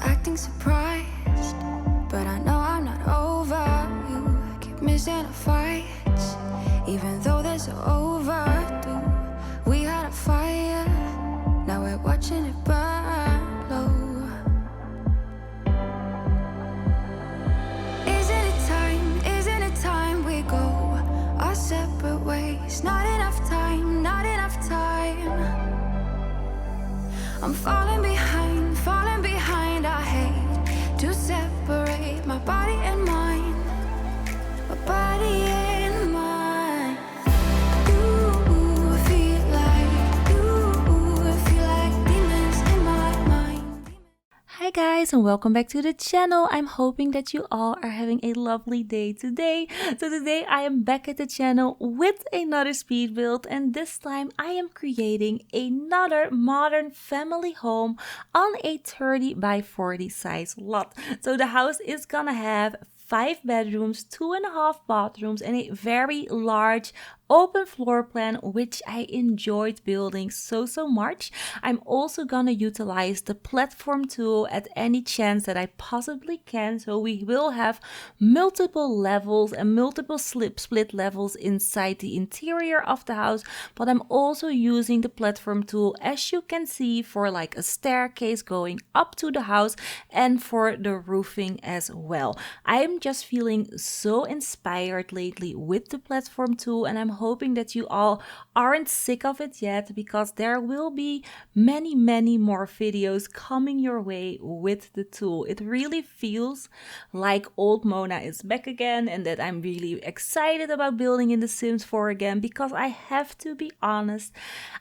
acting surprised, but I know I'm not over. You keep missing our fights, even though they're so overdue. We had a fire, now we're watching it burn low. Isn't it time we go our separate ways? Not enough time, not enough time. I'm falling behind, I hate to separate my body and mind, my body and mind. You feel like demons in my mind. Hi guys, and welcome back to the channel. I'm hoping that you all are having a lovely day today. So today I am back at the channel with another speed build, and this time I am creating another modern family home on a 30 by 40 size lot. So the house is gonna have 5 bedrooms, 2.5 bathrooms, and a very large open floor plan, which I enjoyed building so much. I'm also gonna utilize the platform tool at any chance that I possibly can. So we will have multiple levels and multiple split levels inside the interior of the house, but I'm also using the platform tool, as you can see, for like a staircase going up to the house and for the roofing as well. I'm just feeling so inspired lately with the platform tool, and I'm hoping that you all aren't sick of it yet, because there will be many more videos coming your way with the tool. It really feels like old Mona is back again, and that I'm really excited about building in The Sims 4 again, because I have to be honest,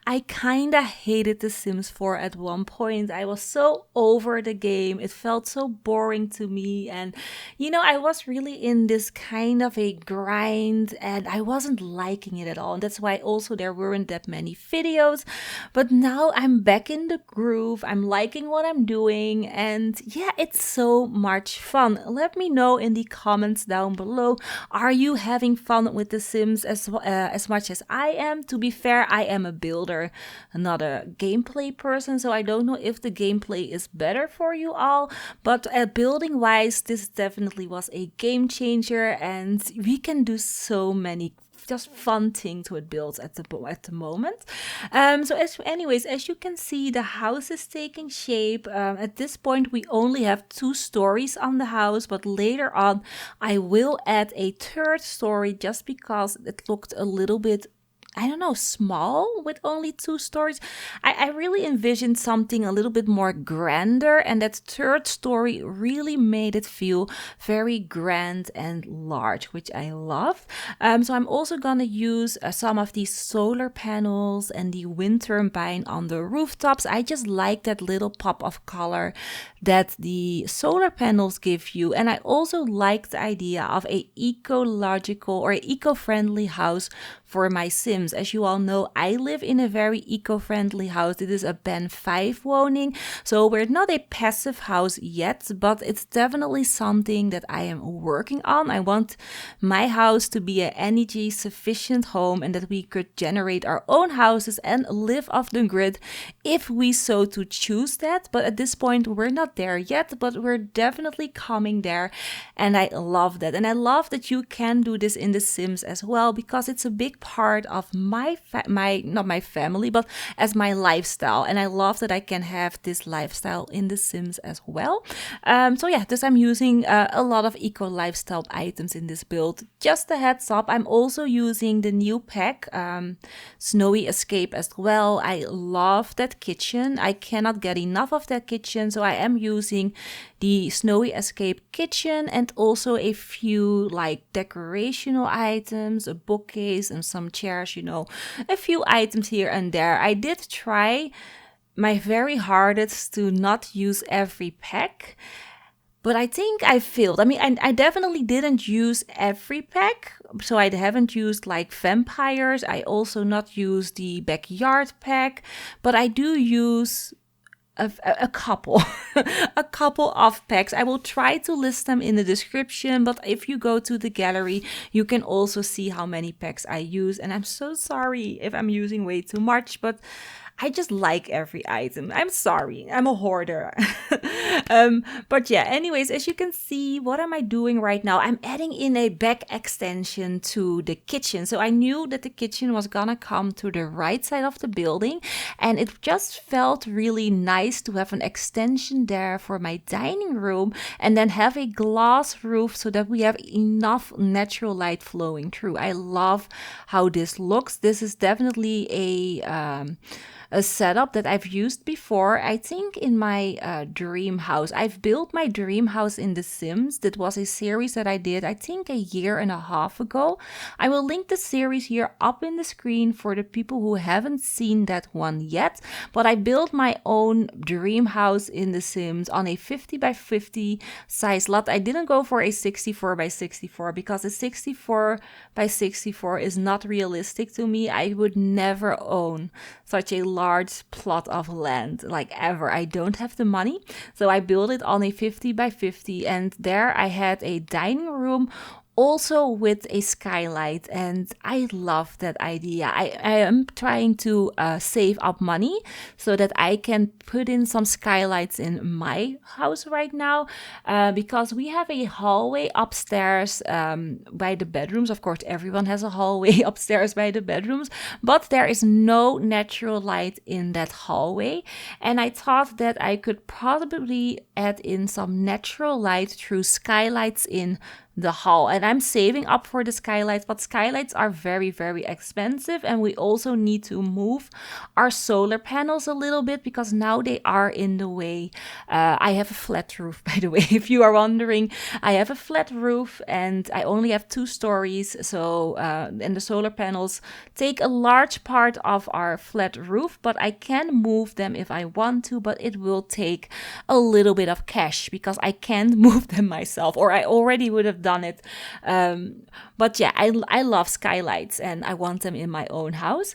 I kinda hated The Sims 4 at one point. I was so over the game. It felt so boring to me, and you know, I was really in this kind of a grind and I wasn't liking it at all, and that's why also there weren't that many videos. But now I'm back in the groove, I'm liking what I'm doing, and yeah, it's so much fun. Let me know in the comments down below, are you having fun with The Sims as much as I am? To be fair, I am a builder, not a gameplay person, so I don't know if the gameplay is better for you all, but building wise, this definitely was a game changer, and we can do so many just fun things with builds at the moment. So as you can see, the house is taking shape. At this point we only have 2 stories on the house, but later on I will add a 3rd story, just because it looked a little bit, I don't know, small with only 2 stories. I really envisioned something a little bit more grander, and that 3rd story really made it feel very grand and large, which I love. So I'm also gonna use some of these solar panels and the wind turbine on the rooftops. I just like that little pop of color that the solar panels give you, and I also like the idea of a ecological or eco-friendly house for my Sims. As you all know, I live in a very eco-friendly house. It is a Ben 5 woning, so we're not a passive house yet, but it's definitely something that I am working on. I want my house to be an energy sufficient home, and that we could generate our own houses and live off the grid if we so to choose that. But at this point we're not there yet, but we're definitely coming there, and I love that. And I love that you can do this in The Sims as well, because it's a big part of my not my family, but as my lifestyle, and I love that I can have this lifestyle in The Sims as well. So yeah, I'm using a lot of eco lifestyle items in this build. Just a heads up, I'm also using the new pack, Snowy Escape, as well. I love that kitchen. I cannot get enough of that kitchen, so I am using the Snowy Escape kitchen, and also a few like decorational items, a bookcase and some chairs, you know, a few items here and there. I did try my very hardest to not use every pack, but I think I failed. I mean, I definitely didn't use every pack. So I haven't used like vampires. I also not use the backyard pack, but I do use a couple a couple of packs. I will try to list them in the description, but if you go to the gallery you can also see how many packs I use, and I'm so sorry if I'm using way too much, but I just like every item. I'm sorry, I'm a hoarder. But yeah, anyways, as you can see, what am I doing right now? I'm adding in a back extension to the kitchen. So I knew that the kitchen was gonna come to the right side of the building, and it just felt really nice to have an extension there for my dining room and then have a glass roof so that we have enough natural light flowing through. I love how this looks. This is definitely a setup that I've used before. I think in my dream house. I've built my dream house in The Sims. That was a series that I did, I think, 1.5 years ago. I will link the series here up in the screen for the people who haven't seen that one yet. But I built my own dream house in The Sims on a 50 by 50 size lot. I didn't go for a 64 by 64 because a 64 by 64 is not realistic to me. I would never own such a large plot of land, like ever. I don't have the money. So I built it on a 50 by 50, and there I had a dining room also with a skylight, and I love that idea. I am trying to save up money so that I can put in some skylights in my house right now, because we have a hallway upstairs by the bedrooms. Of course, everyone has a hallway upstairs by the bedrooms, but there is no natural light in that hallway, and I thought that I could probably add in some natural light through skylights in the hall. And I'm saving up for the skylights, but skylights are very, very expensive, and we also need to move our solar panels a little bit because now they are in the way. I have a flat roof, by the way, if you are wondering. I have a flat roof and I only have 2 stories, so and the solar panels take a large part of our flat roof, but I can move them if I want to, but it will take a little bit of cash because I can't move them myself, or I already would have done it. But yeah, I love skylights and I want them in my own house.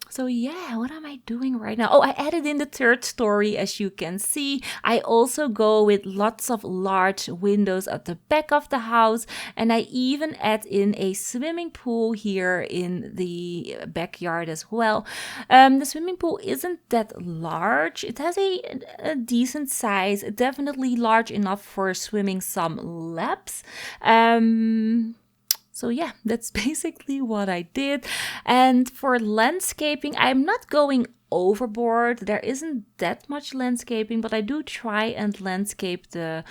So yeah, what am I doing right now? Oh, I added in the 3rd story, as you can see. I also go with lots of large windows at the back of the house, and I even add in a swimming pool here in the backyard as well. The swimming pool isn't that large. It has a decent size, definitely large enough for swimming some laps. So yeah, that's basically what I did. And for landscaping, I'm not going overboard. There isn't that much landscaping, but I do try and landscape the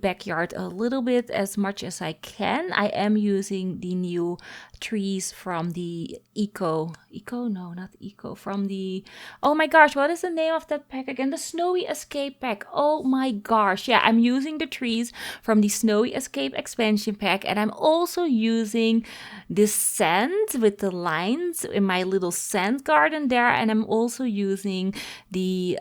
backyard a little bit as much as I can. I am using the new trees from the oh my gosh, what is the name of that pack again? The Snowy Escape pack. Oh my gosh. Yeah, I'm using the trees from the Snowy Escape expansion pack, and I'm also using this sand with the lines in my little sand garden there, and I'm also using the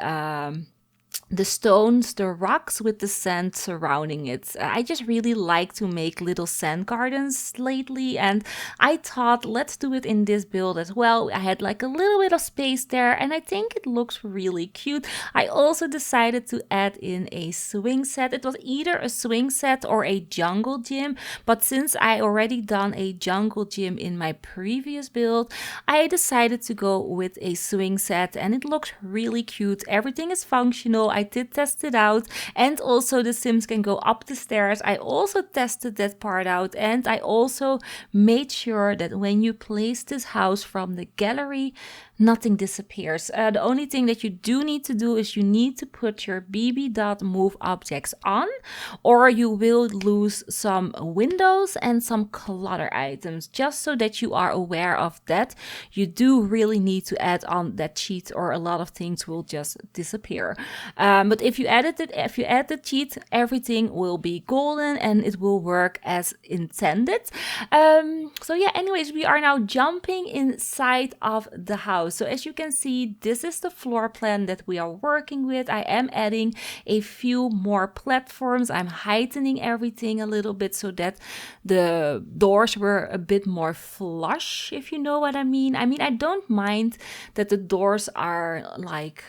stones, the rocks with the sand surrounding it. I just really like to make little sand gardens lately, and I thought let's do it in this build as well. I had like a little bit of space there, and I think it looks really cute. I also decided to add in a swing set. It was either a swing set or a jungle gym, but since I already done a jungle gym in my previous build, I decided to go with a swing set, and it looks really cute. Everything is functional. I did test it out, and also the Sims can go up the stairs. I also tested that part out, and I also made sure that when you place this house from the gallery, nothing disappears. The only thing that you do need to do is you need to put your bb.move objects on, or you will lose some windows and some clutter items. Just so that you are aware of that, you do really need to add on that cheat, or a lot of things will just disappear. But if you add the cheat, everything will be golden and it will work as intended. So yeah, anyways, we are now jumping inside of the house. So as you can see, this is the floor plan that we are working with. I am adding a few more platforms. I'm heightening everything a little bit so that the doors were a bit more flush, if you know what I mean. I mean, I don't mind that the doors are like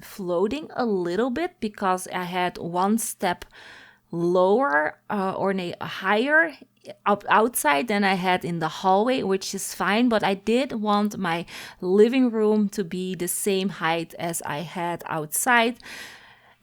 floating a little bit, because I had one step lower or higher up outside than I had in the hallway, which is fine, but I did want my living room to be the same height as I had outside.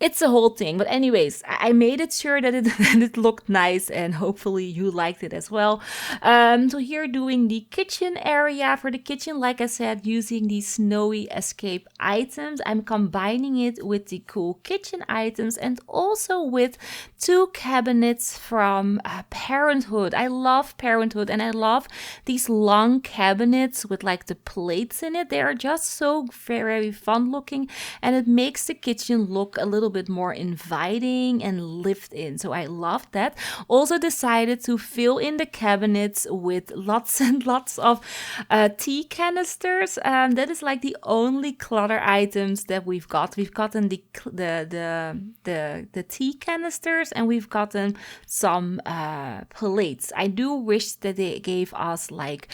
It's a whole thing. But anyways, I made it sure that it, that it looked nice, and hopefully you liked it as well. So here doing the kitchen area. For the kitchen, like I said, using these snowy escape items. I'm combining it with the cool kitchen items and also with 2 cabinets from Parenthood. I love Parenthood, and I love these long cabinets with like the plates in it. They are just so very fun looking, and it makes the kitchen look a little bit more inviting and lived in. So I love that. Also decided to fill in the cabinets with lots and lots of tea canisters. That is like the only clutter items that we've got. We've gotten the tea canisters, and we've gotten some plates. I do wish that they gave us like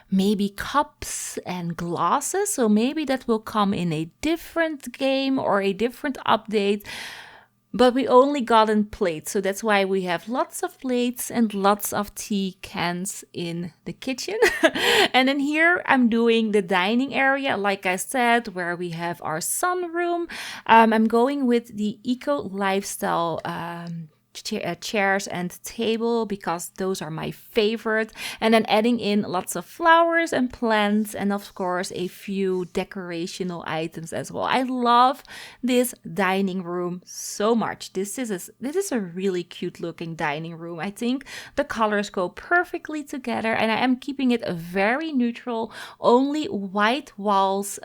maybe cups and glasses, so maybe that will come in a different game or a different update. But we only got in plates, so that's why we have lots of plates and lots of tea cans in the kitchen. And then here I'm doing the dining area, like I said, where we have our sunroom. I'm going with the eco lifestyle chairs and table because those are my favorite, and then adding in lots of flowers and plants, and of course a few decorational items as well. I love this dining room so much. This is a really cute looking dining room. I think the colors go perfectly together, and I am keeping it very neutral, only white walls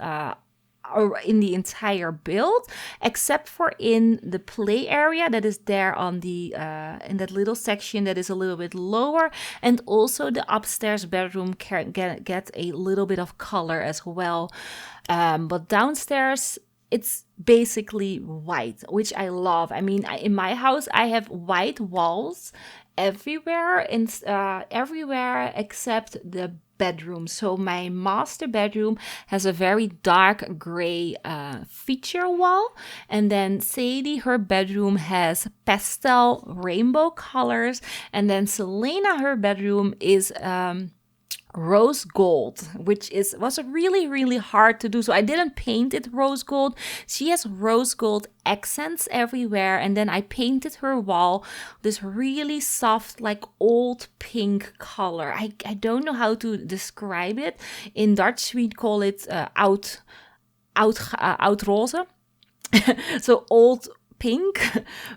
in the entire build, except for in the play area that is there on the in that little section that is a little bit lower, and also the upstairs bedroom can get a little bit of color as well, but downstairs it's basically white, which I love. I mean, in my house I have white walls everywhere, everywhere except the bedroom. So my master bedroom has a very dark gray feature wall, and then Sadie, her bedroom has pastel rainbow colors, and then Selena, her bedroom is rose gold, which was really hard to do. So I didn't paint it rose gold. She has rose gold accents everywhere, and then I painted her wall this really soft, like old pink color. I don't know how to describe it. In Dutch we call it oud rose. So old pink,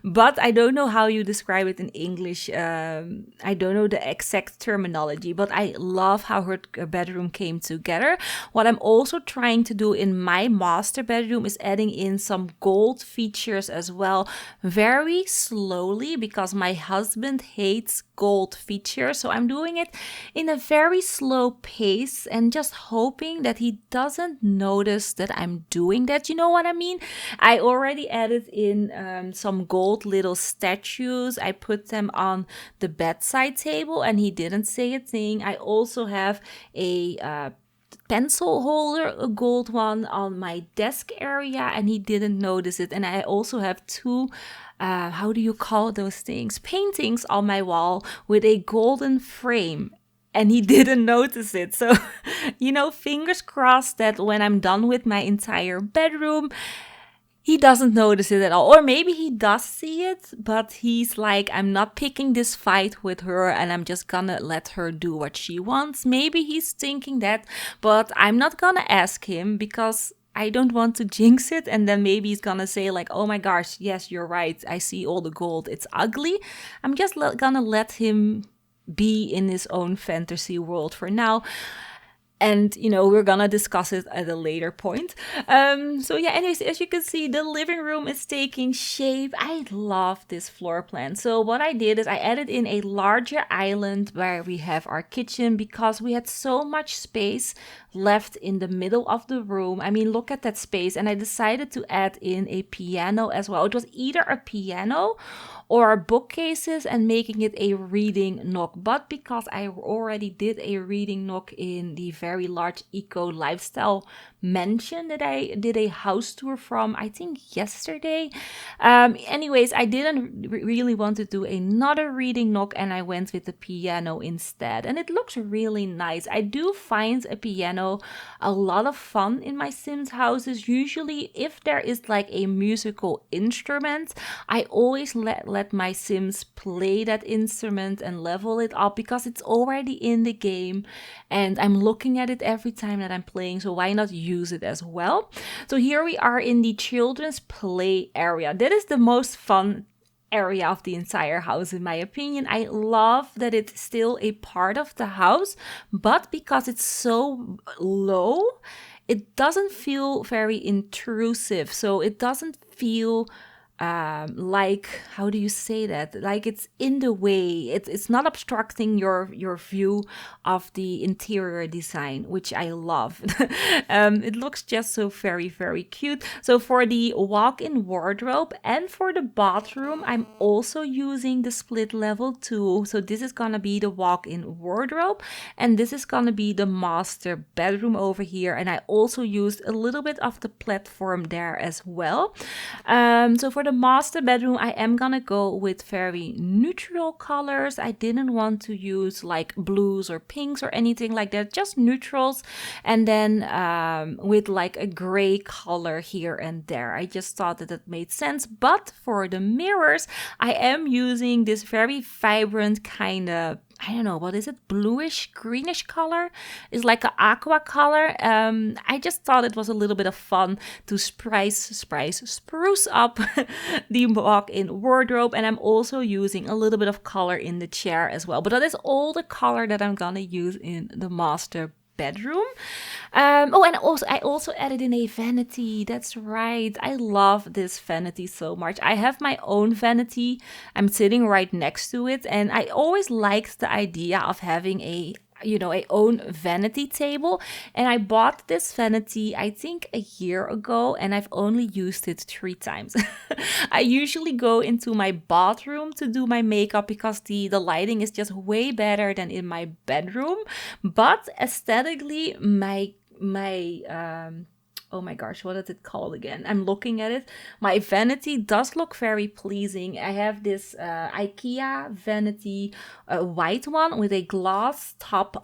but I don't know how you describe it in English. I don't know the exact terminology, but I love how her bedroom came together. What I'm also trying to do in my master bedroom is adding in some gold features as well, very slowly, because my husband hates gold features. So I'm doing it in a very slow pace and just hoping that he doesn't notice that I'm doing that. You know what I mean? I already added in some gold little statues. I put them on the bedside table and he didn't say a thing. I also have a pencil holder, a gold one, on my desk area, and he didn't notice it. And I also have 2 how do you call those things? Paintings on my wall with a golden frame, and he didn't notice it. So, fingers crossed that when I'm done with my entire bedroom, he doesn't notice it at all. Or maybe he does see it, but he's like, I'm not picking this fight with her and I'm just gonna let her do what she wants. Maybe he's thinking that, but I'm not gonna ask him because I don't want to jinx it. And then maybe he's gonna say like, oh my gosh, yes, you're right. I see all the gold. It's ugly. I'm just gonna let him be in his own fantasy world for now. And, we're gonna discuss it at a later point. So yeah, anyways, as you can see, the living room is taking shape. I love this floor plan. So what I did is I added in a larger island where we have our kitchen because we had so much space left in the middle of the room. I mean, look at that space. And I decided to add in a piano as well. It was either a piano or bookcases and making it a reading nook. But because I already did a reading nook in the very large eco lifestyle mansion that I did a house tour from, I think yesterday. Anyways, I didn't really want to do another reading nook, and I went with the piano instead. And it looks really nice. I do find a piano a lot of fun in my Sims houses. Usually, if there is like a musical instrument, I always let my Sims play that instrument and level it up because it's already in the game and I'm looking at it every time that I'm playing, so why not use it as well? So here we are in the children's play area. That is the most fun area of the entire house, in my opinion. I love that it's still a part of the house, but because it's so low, it doesn't feel very intrusive. So it doesn't feel like, how do you say that? Like it's in the way. It's not obstructing your view of the interior design, which I love. It looks just so very, very cute. So for the walk-in wardrobe and for the bathroom, I'm also using the split level tool. So this is gonna be the walk-in wardrobe, and this is gonna be the master bedroom over here. And I also used a little bit of the platform there as well. So for the master bedroom, I am gonna go with very neutral colors. I didn't want to use like blues or pinks or anything like that, just neutrals, and then with like a gray color here and there. I just thought that it made sense. But for the mirrors, I am using this very vibrant kind of, I don't know, what is it? Bluish, greenish color? It's like an aqua color. I just thought it was a little bit of fun to spruce up the walk-in wardrobe. And I'm also using a little bit of color in the chair as well. But that is all the color that I'm gonna use in the master bedroom. And I also added in a vanity. That's right. I love this vanity so much. I have my own vanity. I'm sitting right next to it, and I always liked the idea of having a own vanity table. And I bought this vanity, I think a year ago, and I've only used it 3 times. I usually go into my bathroom to do my makeup because the lighting is just way better than in my bedroom. But aesthetically, my oh my gosh, what is it called again? I'm looking at it. My vanity does look very pleasing. I have this IKEA vanity, a white one with a glass top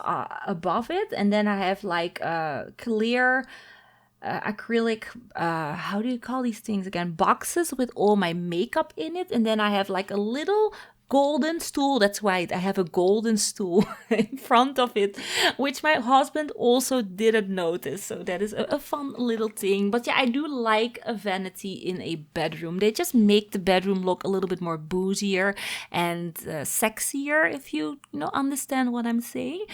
above it. And then I have like a clear acrylic, how do you call these things again? Boxes with all my makeup in it. And then I have like a little golden stool. That's right, I have a golden stool in front of it, which my husband also didn't notice. So that is a fun little thing. But yeah, I do like a vanity in a bedroom. They just make the bedroom look a little bit more bougier and sexier, if you understand what I'm saying.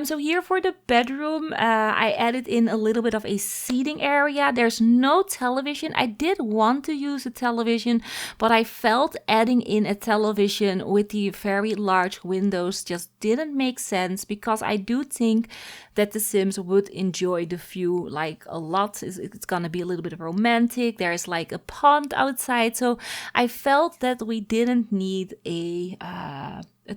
So here for the bedroom, I added in a little bit of a seating area. There's no television. I did want to use a television, but I felt adding in a television with the very large windows just didn't make sense, because I do think that the Sims would enjoy the view like a lot. It's gonna be a little bit romantic. There's like a pond outside, so I felt that we didn't need a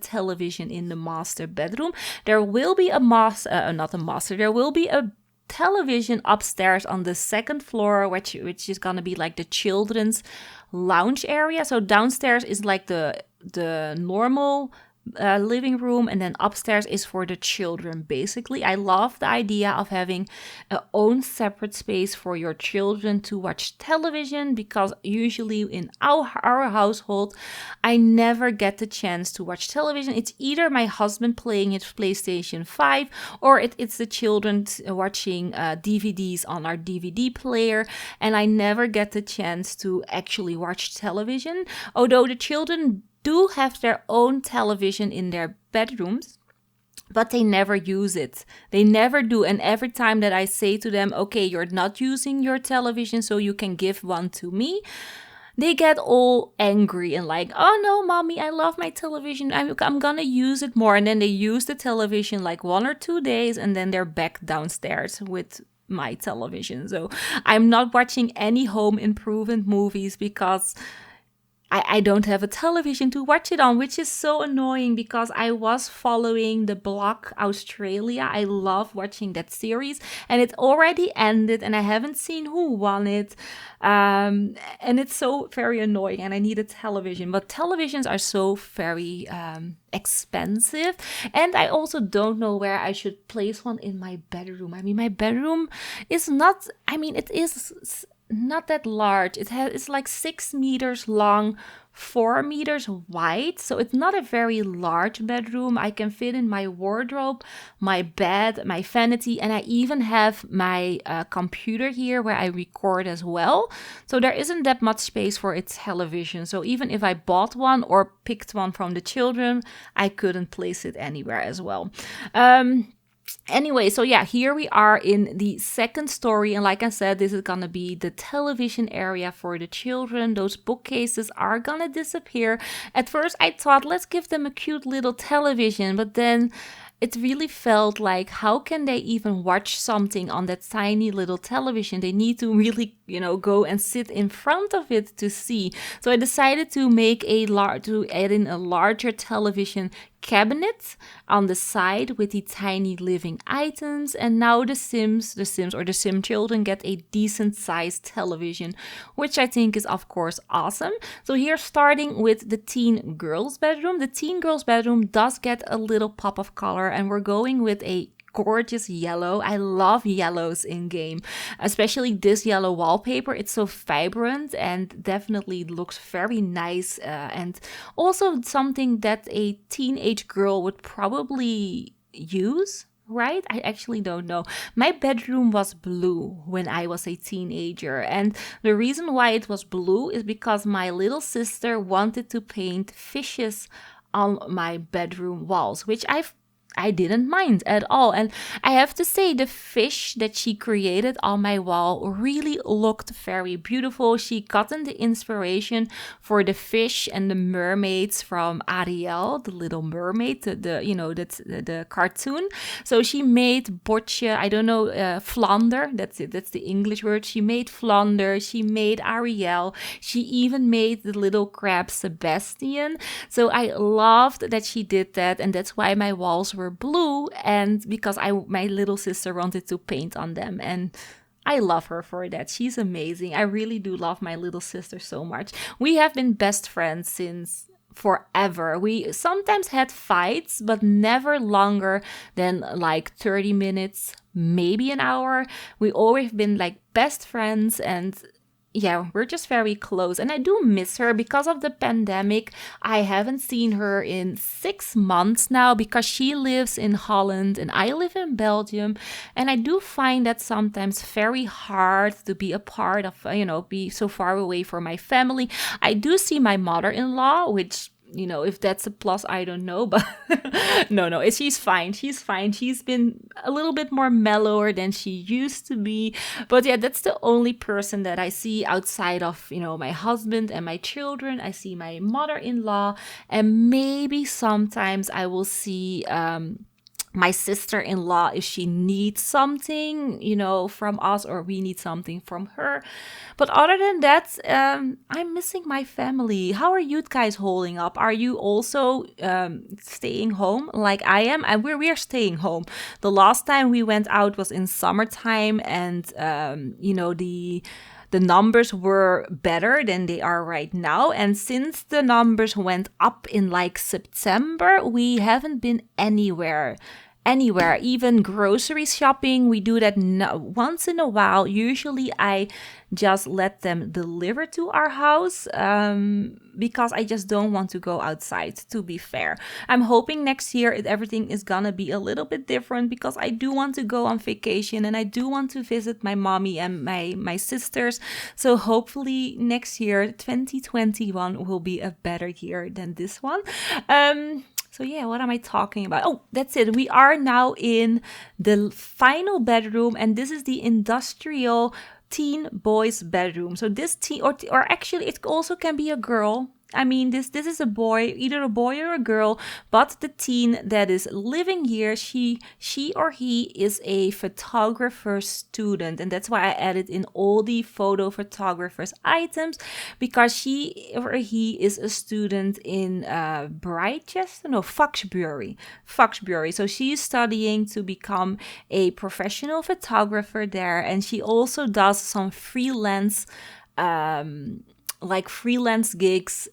television in the master bedroom. There will be there will be a television upstairs on the 2nd floor, which is gonna be like the children's lounge area. So downstairs is like the normal living room, and then upstairs is for the children. Basically, I love the idea of having a own separate space for your children to watch television, because usually in our household I never get the chance to watch television. It's either my husband playing his PlayStation 5, or it's the children watching DVDs on our DVD player, and I never get the chance to actually watch television. Although the children do have their own television in their bedrooms, but they never use it. They never do. And every time that I say to them, okay, you're not using your television, so you can give one to me, they get all angry and like, oh no, mommy, I love my television. I'm gonna use it more. And then they use the television like 1 or 2 days, and then they're back downstairs with my television. So I'm not watching any home improvement movies, because I don't have a television to watch it on, which is so annoying because I was following the blog Australia. I love watching that series, and it already ended and I haven't seen who won it. And it's so very annoying, and I need a television. But televisions are so very expensive, and I also don't know where I should place one in my bedroom. I mean, my bedroom is not, it is not that large. It's like 6 meters long, 4 meters wide. So it's not a very large bedroom. I can fit in my wardrobe, my bed, my vanity, and I even have my computer here where I record as well. So there isn't that much space for its television. So even if I bought one or picked one from the children, I couldn't place it anywhere as well. Anyway, so yeah, here we are in the second story. And like I said, this is gonna be the television area for the children. Those bookcases are gonna disappear. At first, I thought, let's give them a cute little television. But then it really felt like, how can they even watch something on that tiny little television? They need to really, go and sit in front of it to see. So I decided to add in a larger television cabinet on the side with the tiny living items, and now the Sim children get a decent sized television, which I think is of course awesome. So here, starting with the teen girls bedroom. The teen girls bedroom does get a little pop of color, and we're going with a gorgeous yellow. I love yellows in game, especially this yellow wallpaper. It's so vibrant and definitely looks very nice, and also something that a teenage girl would probably use. Right? I actually don't know. My bedroom was blue when I was a teenager, and the reason why it was blue is because my little sister wanted to paint fishes on my bedroom walls, which I didn't mind at all. And I have to say, the fish that she created on my wall really looked very beautiful. She gotten the inspiration for the fish and the mermaids from Ariel, the Little Mermaid, the cartoon. So she made botje, I don't know, flounder, that's it, that's the English word. She made flounder, she made Ariel, she even made the little crab Sebastian. So I loved that she did that, and that's why my walls were blue, and because my little sister wanted to paint on them, and I love her for that. She's amazing. I really do love my little sister so much. We have been best friends since forever. We sometimes had fights, but never longer than like 30 minutes, maybe an hour. We always been like best friends, and yeah, we're just very close. And I do miss her because of the pandemic. I haven't seen her in 6 months now because she lives in Holland and I live in Belgium. And I do find that sometimes very hard to be a part of, be so far away from my family. I do see my mother-in-law, which, if that's a plus, I don't know, but no, she's fine. She's fine. She's been a little bit more mellower than she used to be. But yeah, that's the only person that I see outside of, my husband and my children. I see my mother-in-law, and maybe sometimes I will see, my sister-in-law if she needs something, from us, or we need something from her. But other than that, I'm missing my family. How are you guys holding up? Are you also staying home like I am? And we're staying home. The last time we went out was in summertime, and the numbers were better than they are right now. And since the numbers went up in like September, we haven't been anywhere, even grocery shopping. We do that once in a while. Usually I just let them deliver to our house, because I just don't want to go outside, to be fair. I'm hoping next year everything is gonna be a little bit different, because I do want to go on vacation and I do want to visit my mommy and my sisters. So hopefully next year, 2021, will be a better year than this one. So yeah, what am I talking about? Oh, that's it. We are now in the final bedroom, and this is the industrial teen boys bedroom. So this teen, or actually it also can be a girl. I mean, this is a boy, either a boy or a girl, but the teen that is living here, she or he is a photographer student, and that's why I added in all the photo photographers items, because she or he is a student in Foxbury. So she's studying to become a professional photographer there, and she also does some freelance freelance gigs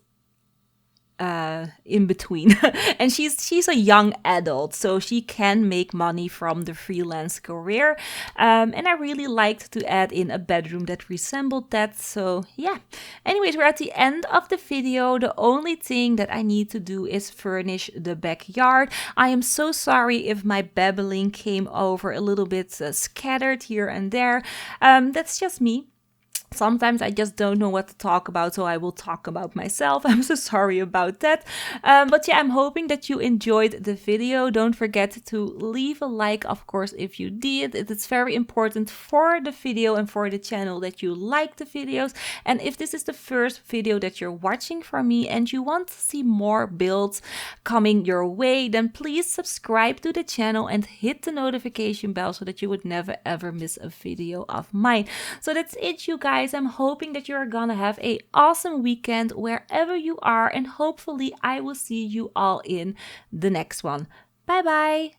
in between. And she's a young adult, so she can make money from the freelance career, and I really liked to add in a bedroom that resembled that. So yeah, anyways, we're at the end of the video. The only thing that I need to do is furnish the backyard. I am so sorry if my babbling came over a little bit scattered here and there. That's just me. Sometimes I just don't know what to talk about, so I will talk about myself. I'm so sorry about that. But yeah, I'm hoping that you enjoyed the video. Don't forget to leave a like, of course, if you did. It's very important for the video and for the channel that you like the videos. And if this is the first video that you're watching from me and you want to see more builds coming your way, then please subscribe to the channel and hit the notification bell so that you would never ever miss a video of mine. So that's it, you guys. I'm hoping that you're gonna have an awesome weekend wherever you are, and hopefully I will see you all in the next one. Bye bye!